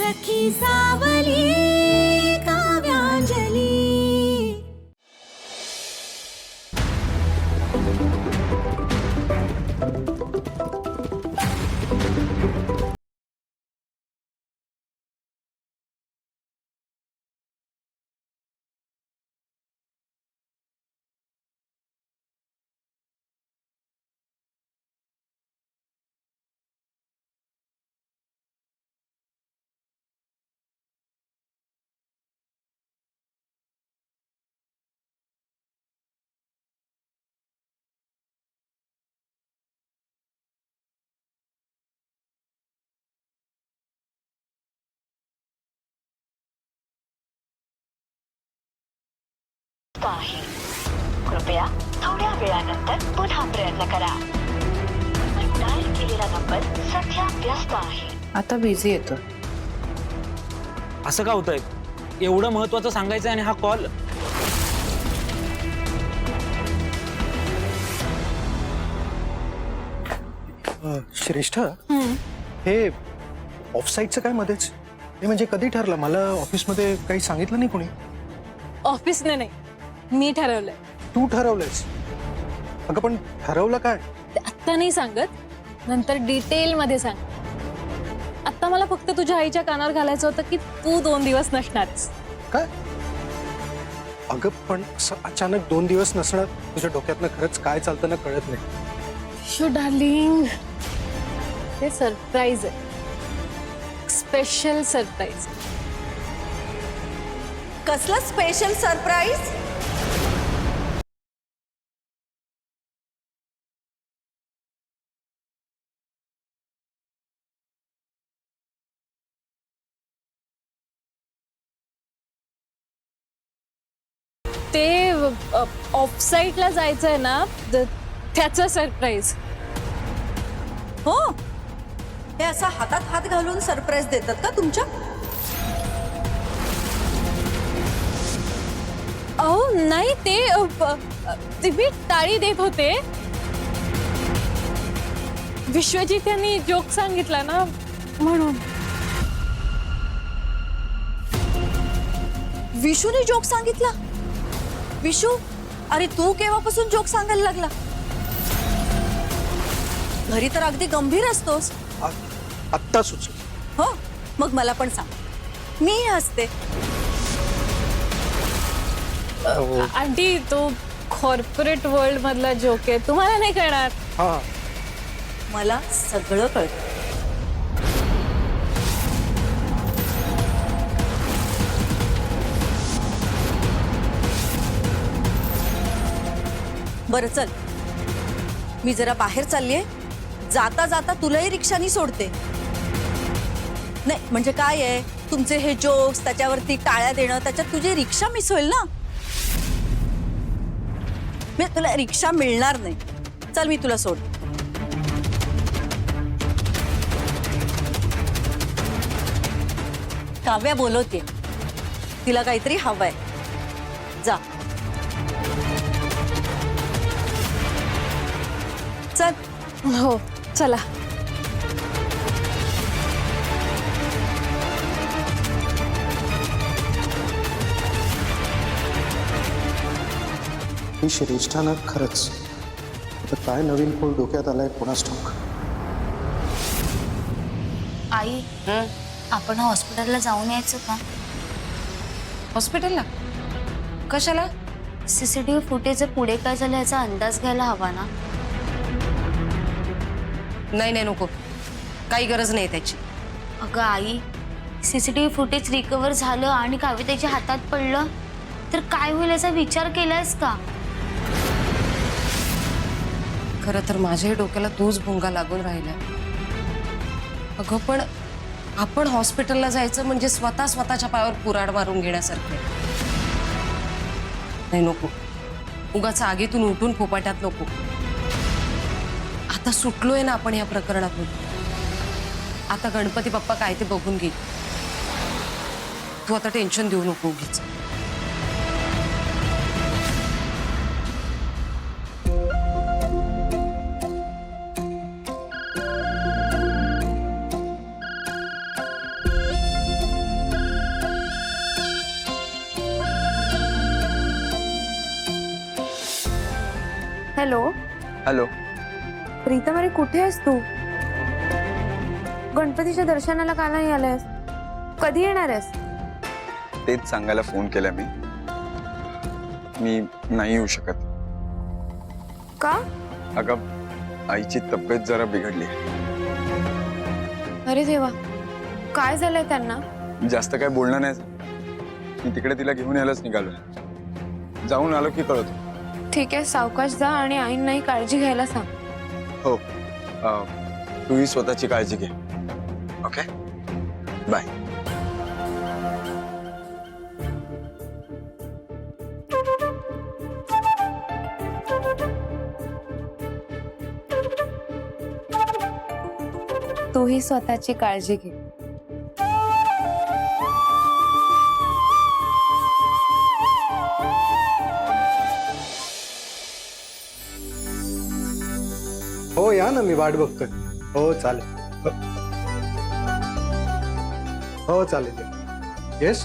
सखी सावली काव्यांजली। कृपया थोड्या वेळानंतर पुन्हा प्रयत्न करा। डायल केलेला नंबर सध्या व्यस्त आहे। आता बिझी येतो। असं का होतंय? एवढं महत्त्वाचं सांगायचं आणि हा कॉल। श्रेष्ठ, हे ऑफसाईटचं काय मध्येच? हे म्हणजे कधी ठरलं? मला ऑफिसमध्ये काही सांगितलं नाही कोणी। ऑफिसने नाही, मी ठरवलंय। तू ठरवलंयस? अगं पण ठरवलं काय? ते आत्ता नाही सांगत, नंतर डिटेल मध्ये सांग। आता मला फक्त तुझ्या आईच्या कानावर घालायचं होतं की तू 2 दिवस नसणारच। काय? अगं पण अचानक 2 दिवस नसणं तुझ्या डोक्यातनं खरंच काय चालतं ना कळत नाही। शो डार्लिंग, ते सरप्राईज आहे, स्पेशल सरप्राईज। कसला स्पेशल सरप्राईज? ते ऑफसाईटला जायचंय ना, त्याचं सरप्राईज। हो, हे असा हातात हात घालून सरप्राईज देतात का तुमच्या? अहो नाही, ते मी टाळी देत होते। विश्वजीत यांनी जोक सांगितला ना, म्हणून। विशूने जोक सांगितला? विशू, अरे तू केव्हापासून जोक सांगायला लागला? घरी तर अगदी गंभीर असतोस। आत्ता सुचलं। हो, मग मला पण सांग, मी हसते। आंटी, तो कॉर्पोरेट वर्ल्ड मधला जोक आहे, तुम्हाला नाही कळणार। हा, मला सगळं कळतं। बरं चल, मी जरा बाहेर चाललीये, जाता जाता तुलाही रिक्षानी सोडते। नाही म्हणजे काय आहे, तुमचे हे जोक्स, त्याच्यावरती टाळ्या देणं, त्याच्यात तुझी रिक्षा मिस होईल ना। मी तुला रिक्षा मिळणार नाही। चल, मी तुला सोड। काव्या बोलवते, तिला काहीतरी हवंय, जा। चल। हो, चला। ही श्रेष्ठानं खरंच आता काय नवीन पोल डोक्यात आलाय कोणास ठाऊक। आई, आपण हॉस्पिटलला जाऊन यायचं का? हॉस्पिटलला कशाला? सीसीटीव्ही फुटेज पुढे काय झालं याचा अंदाज घ्यायला हवा ना। नाही नाही, नको, काही गरज नाही त्याची। अगं आई, सीसीटीव्ही फुटेज रिकव्हर झालं आणि काव्यतेच्या हातात पडलं तर काय होईल याचा विचार केलायस का? खरं तर माझ्याही डोक्याला तूच भुंगा लागून राहिला। अगं पण आपण हॉस्पिटलला जायचं म्हणजे स्वतःच्या पायावर कुऱ्हाड मारून घेण्यासारखे। नाही, नको, उगाच आगीतून उठून फोपाट्यात नको। आता सुटलोय ना आपण या प्रकरणातून। आता गणपती बाप्पा काय ते बघून घे। तू आता टेन्शन देऊ नको उगीच। Hello hello. प्रीतम, अरे कुठे आहेस तू? गणपतीच्या दर्शनाला का नाही आलायस? कधी येणार आहेस? तेच सांगायला फोन केला मी नाही येऊ शकत. का? अगं आईची तब्येत जरा बिघडली. अरे देवा, काय झालंय त्यांना? जास्त काय बोलणं नाही. मी तिकडे तिला घेऊन यायलाच निघालो. जाऊन आलो की कळतो. ठीक आहे, सावकाश जा आणि आईंनाही काळजी घ्यायला सांग. हो. तूही स्वतःची काळजी घे. Okay, bye. तूही स्वतःची काळजी घे. हो या ना, मी वाट बघतोय. हो चालेल. हो चालेल. येस.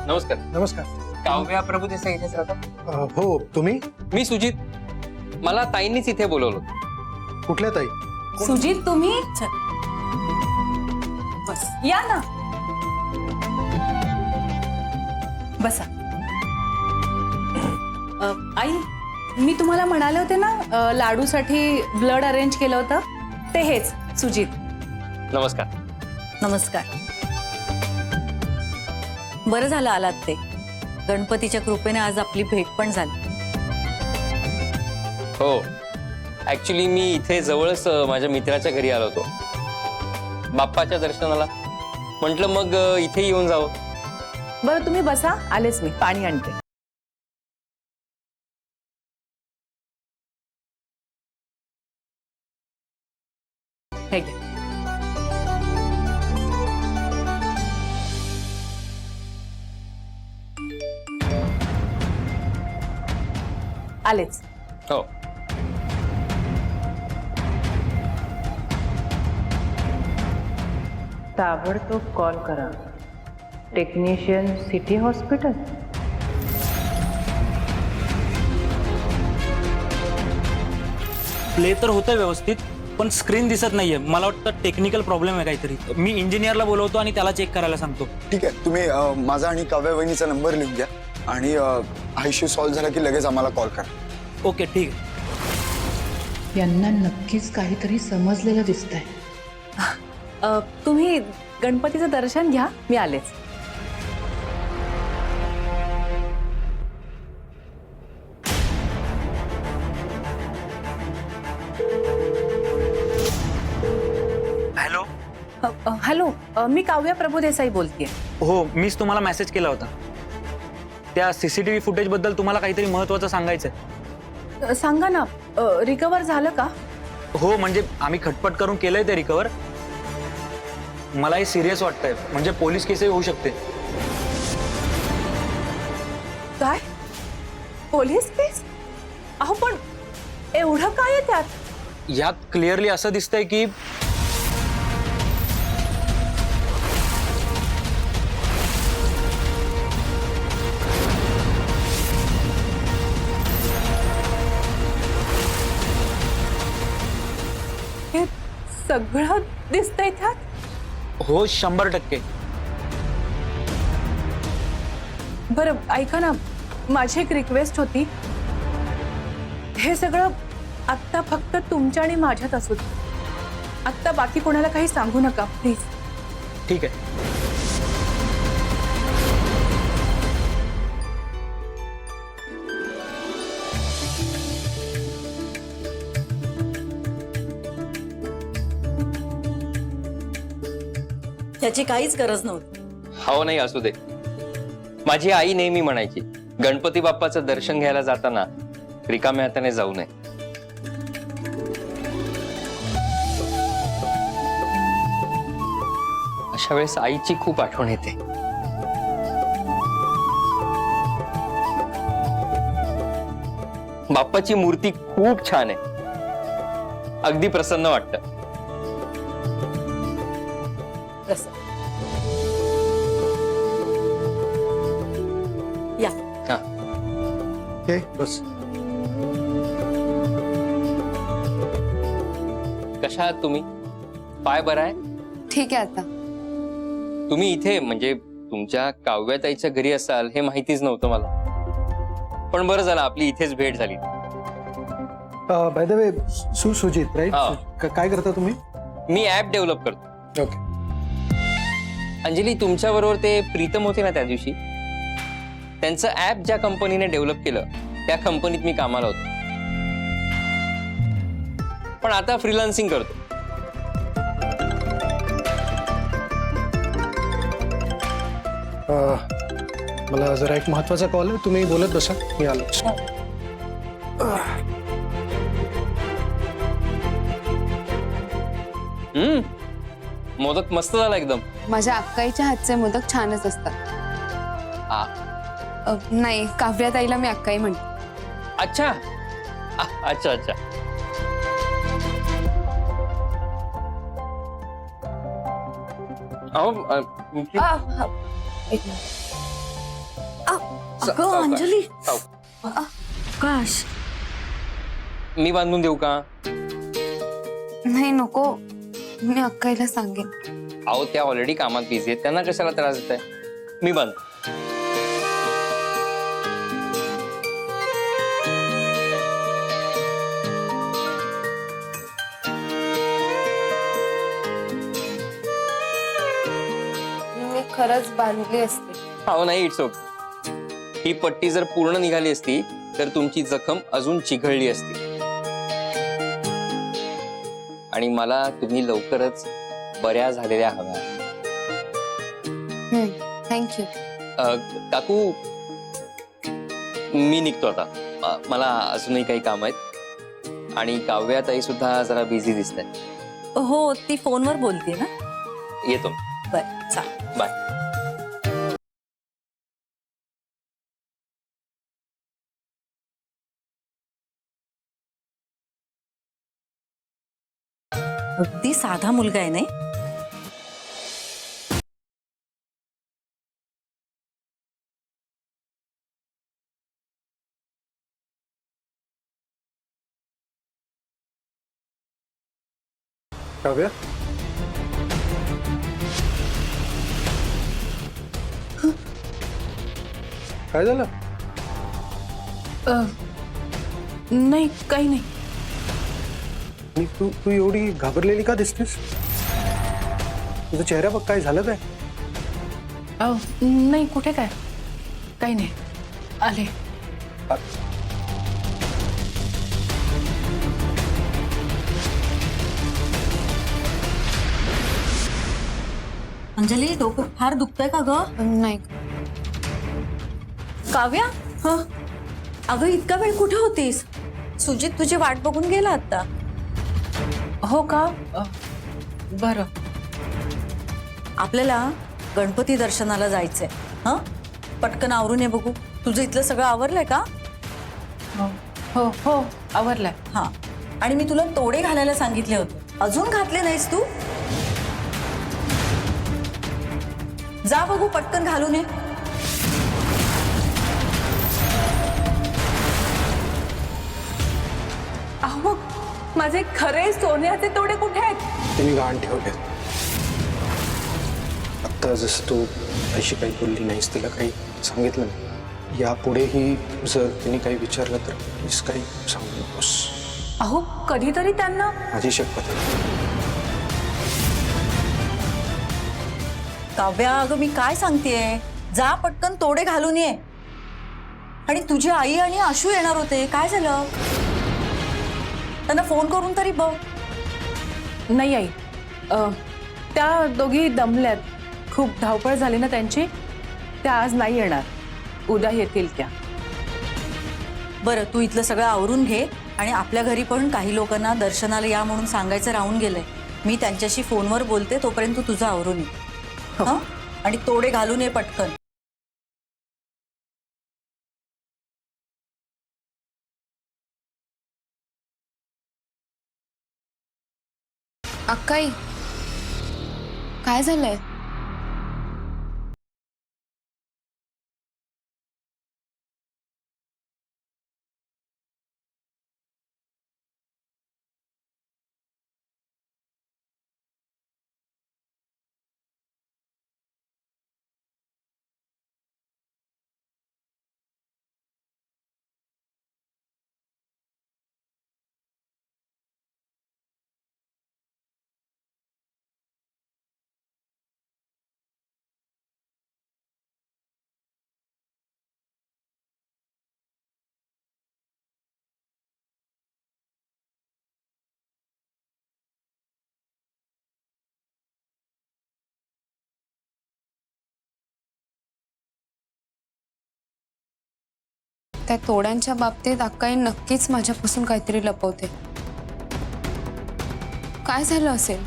नमस्कार. नमस्कार. काव्या प्रभू देसाई इथेच राहतात? हो, तुम्ही मी सुजित. मला ताईंनीच इथे बोलवलं. कुठल्या ताई? सुजित, तुम्ही बस या ना, बसा. आई, मी तुम्हाला म्हणाले होते ना लाडूसाठी ब्लड अरेंज केलं होतं, ते हेच सुजित. नमस्कार. नमस्कार. बरं झालं आलात ते. गणपतीच्या कृपेने आज आपली भेट पण झाली. हो, ऍक्च्युली मी इथे जवळच माझ्या मित्राच्या घरी आलो होतो बाप्पाच्या दर्शनाला. म्हटलं मग इथे येऊन जावं. बरं तुम्ही बसा, आलेच मी, पाणी आणते. हे घे. आलेच. हो. ताबडतोब कॉल करा. Technician city hospital. प्ले तर होतं व्यवस्थित, पण स्क्रीन दिसत नाहीये. मला वाटतं टेक्निकल प्रॉब्लेम आहे काहीतरी. मी इंजिनियरला बोलवतो आणि त्याला चेक करायला सांगतो. ठीक आहे, तुम्ही माझा आणि काव्या वहिनीचा नंबर लिहून घ्या आणि हा इश्यू सॉल्व्ह झाला की लगेच आम्हाला कॉल करा. ओके, ठीक आहे. यांना नक्कीच काहीतरी समजलेलं दिसतंय. तुम्ही गणपतीचं दर्शन घ्या, मी आलेच. हॅलो. हॅलो, मी काव्या प्रभू देसाई बोलतेय. हो, मीच तुम्हाला मेसेज केला होता. त्या सीसीटीव्ही फुटेज बद्दल तुम्हाला काहीतरी महत्वाचं सांगायचंय. सांगा ना, रिकवर झालं का? हो, म्हणजे आम्ही खटपट करून केलंय ते रिकवर. मला हे सिरियस वाटतंय, म्हणजे पोलीस केसही होऊ शकते. काय? पोलीस केस? अहो पण एवढं काय आहे त्यात? यात क्लिअरली असं दिसतंय की हे सगळं दिसतंय त्यात? हो, 100%. बरं ऐका ना, माझी एक रिक्वेस्ट होती. हे सगळं आत्ता फक्त तुमच्या आणि माझ्यात असू दे. आत्ता बाकी कोणाला काही सांगू नका प्लीज. ठीक आहे. त्याची काहीच गरज नव्हती. हो, नाही असू दे. माझी आई नेहमी म्हणायची, गणपती बाप्पाचं दर्शन घ्यायला जाताना रिकाम्या हाताने जाऊ नये. अशा वेळेस आईची खूप आठवण येते. बाप्पाची मूर्ती खूप छान आहे. अगदी प्रसन्न वाटतं. या. हा. हे बस. कशा आहात तुम्ही? पाय बरा आहे? ठीक आहे आता. तुम्ही इथे म्हणजे तुमच्या काव्याताईच्या घरी असाल हे माहितीच नव्हतं मला. पण बरं झालं आपली इथेच भेट झाली. By the way, Sujit right? हा. काय करता तुम्ही? मी ऍप डेव्हलप करतो. ओके. अंजली, तुमच्याबरोबर ते प्रीतम होते ना त्या दिवशी, त्यांचं ऍप ज्या कंपनीने डेव्हलप केलं त्या कंपनीत मी कामाला होतो. पण आता फ्रीलान्सिंग करतो. मला जरा एक महत्वाचा कॉल आहे, तुम्ही बोलत बसा, मी आलो. मोदक मस्त झाला एकदम. माझ्या अक्काईच्या हातचे मोदक छानच असतात. आ, नाही, काव्याताईला मी अक्काई म्हणते. अच्छा. अच्छा अच्छा. अहो, एक मिनिट. अगं अंजली, काश मी बांधून देऊ का? नाही नको, मी अक्काईला सांगेन. अहो, त्या ऑलरेडी कामात बिझी आहेत, त्यांना कशाला त्रास देत आहे? मी बांध. मी खरंच बांधली असते. अहो नाही, इट्स ओके. ही पट्टी जर पूर्ण निघाली असती तर तुमची जखम अजून चिघळली असती. आणि मला तुम्ही लवकरच बऱ्या झालेल्या हव्या. थँक्यू. काकू, मी निघतो आता. मला अजूनही काही काम आहेत आणि काव्याताई सुद्धा जरा बिझी दिसत आहेत. हो, ती फोनवर बोलते ना. येतो. बरं, चालेल. बाय. अगदी साधा मुलगा आहे नाही. काव्या, काय झालं? नाही, काही नाही. आणि तू तू एवढी घाबरलेली का दिसतेस? तुझा चेहरा बघ, काय झालं काय? नाही, कुठे काय, काही नाही. आले. अंजली, डोकं फार दुखतंय का ग? नाही. काव्या, अगं इतका वेळ कुठे होतीस? सुजित तुझी वाट बघून गेला आता. हो का? बरं. आपल्याला गणपती दर्शनाला जायचंय. हं, पटकन आवरून ये बघू. तुझं इथलं सगळं आवरलंय का? हो हो, आवरलाय. हा, आणि मी तुला तोडे घालायला सांगितले होते, अजून घातले नाहीस तू. जा बघू, पटकन घालून ये. अहो, माझे खरे सोन्याचे तोडे कुठे आहेत? ते मी गहाण ठेवले. आत्ता जसं तू अशी काही बोलली नाहीस, तिला काही सांगितलं नाही, यापुढेही जर तिने काही विचारलं तर प्लीज काही सांगू नकोस. अहो, कधीतरी त्यांना. माझी शपथ आहे. काव्या, अगं मी काय सांगतेय, जा पटकन तोडे घालून ये. आणि तुझी आई आणि आशू येणार होते, काय झालं? त्यांना फोन करून तरी बघ. नाही आई, त्या दोघी दमल्यात, खूप धावपळ झाली ना त्यांची. त्या आज नाही येणार, उद्या येतील त्या. बरं, तू इथलं सगळं आवरून घे आणि आपल्या घरी पण काही लोकांना दर्शनाला या म्हणून सांगायचं राहून गेलंय. मी त्यांच्याशी फोनवर बोलते, तोपर्यंत तू तुझं आवरून ये. हं? आणि तोडे घालून ये पटकन. अक्काई, काय झालंय? त्या तोड्यांच्या बाबतीत अक्काई नक्कीच माझ्यापासून काहीतरी लपवते. काय झालं असेल?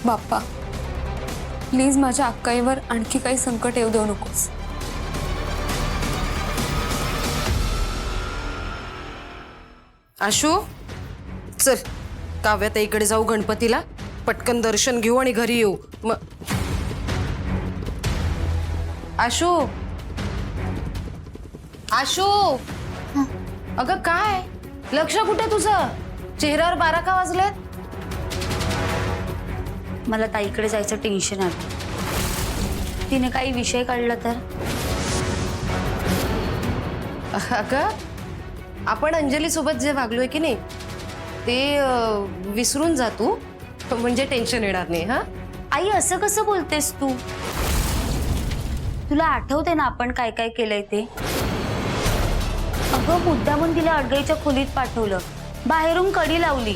बाप्पा, प्लीज माझ्या अक्काईवर आणखी काही संकट येऊ देऊ नकोस. आशू, चल काव्याताईकडे जाऊ गणपतीला, पटकन दर्शन घेऊ आणि घरी येऊ. आशू, आशू, अगं काय लक्ष कुठे तुझं? चेहऱ्यावर 12 का वाजलेत? मला ताईकडे जायचं टेन्शन आलं. तिने काही विषय काढला तर? अगं, आपण अंजली सोबत जे वागलोय की नाही ते विसरून जा तू, म्हणजे टेन्शन येणार नाही. हा आई, असं कसं बोलतेस तू? तुला आठवते ना आपण काय काय केलंय ते? अगं, मुद्दामून तिला अडगळीच्या खोलीत पाठवलं, बाहेरून कडी लावली,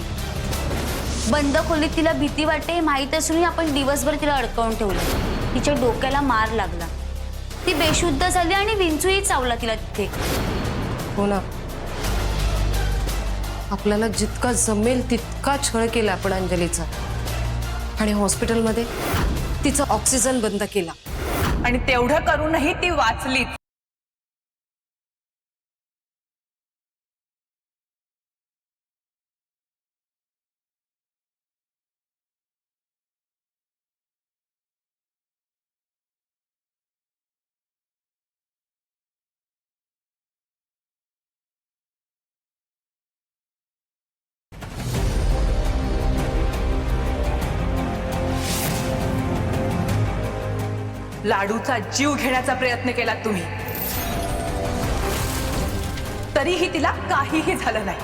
बंद खोलीत तिला भीती वाटते माहीत असूनही आपण दिवसभर तिला अडकवून ठेवलं. तिच्या डोक्याला मार लागला, ती बेशुद्ध झाली आणि विंचूही चावला तिला तिथे. हो ना, आपल्याला जितका जमेल तितका छळ केला आपण अंजलीचा, आणि हॉस्पिटलमध्ये तिचा ऑक्सिजन बंद केला. आणि तेवढं करूनही ती वाचली. लाडूचा जीव घेण्याचा प्रयत्न केला तुम्ही, तरीही तिला काहीही झालं नाही.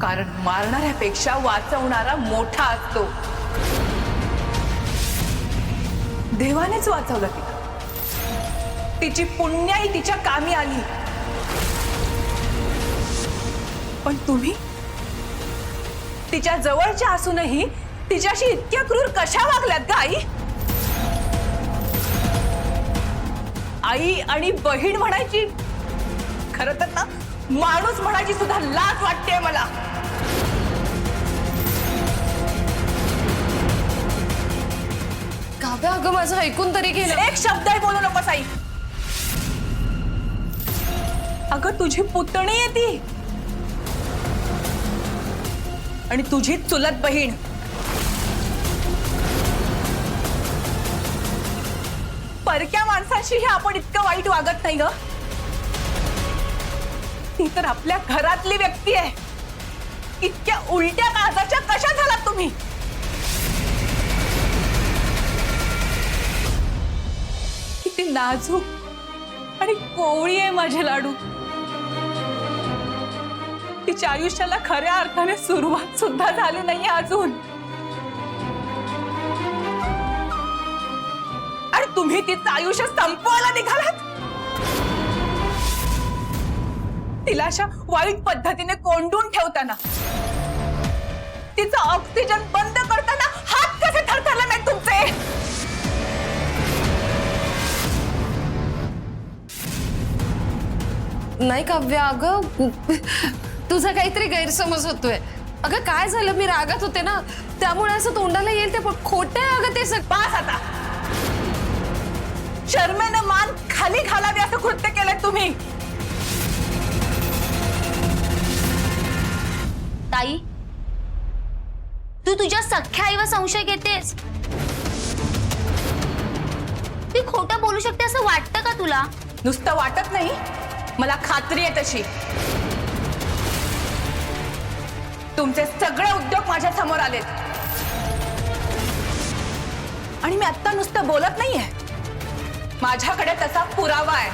कारण मारणाऱ्यापेक्षा वाचवणारा मोठा असतो. देवानेच वाचवलं तिला. तिची पुण्याई तिच्या कामी आली. पण तुम्ही तिच्या जवळच्या असूनही तिच्याशी इतक्या क्रूर कशा वागल्यात का आई? आई आणि बहीण म्हणायची, खरं तर ना माणूस म्हणायची सुद्धा लाज वाटते मला. काव्या, अगं माझं ऐकून तरी गेलं. एक शब्दही बोलू नकोस आई. अगं, तुझी पुतणी आहे ती, आणि तुझी चुलत बहीण. परक्या माणसाशीही आपण इतकं वाईट वागत नाही ग. ती तर आपल्या घरातली व्यक्ती आहे. इतक्या उलट्या काळजाच्या कशा झालात तुम्ही? किती नाजूक आणि कोवळी आहे माझे लाडू. तिच्या आयुष्याला खऱ्या अर्थाने सुरुवात सुद्धा झाली नाहीये अजून, आणि तुम्ही तिचं आयुष्य संपवायला निघालात. तिला अशा वाईट पद्धतीने कोंडून ठेवताना, तिचा ऑक्सिजन बंद करताना हात कसे थरथरले नाहीत तुमचे? नाही काव्या, अगं तुझा काहीतरी गैरसमज होतोय. अगं काय झालं, मी रागात होते ना, त्यामुळे असं तोंडाला येईल ते खोटं आहे. अगं ते बास आता. शर्मेनं मान खाली घालावी असं कृत्य केलंय तुम्ही. ताई, तू तुझ्या सख्या आईवर संशय घेतेस. ती खोटं बोलू शकते असं वाटतं का तुला? नुसतं वाटत नाही, मला खात्री आहे तशी. तुमचे सगळे उद्योग माझ्या समोर आलेत, आणि मी आता नुसतं बोलत नाहीये. माझ्याकडे तसा पुरावा आहे.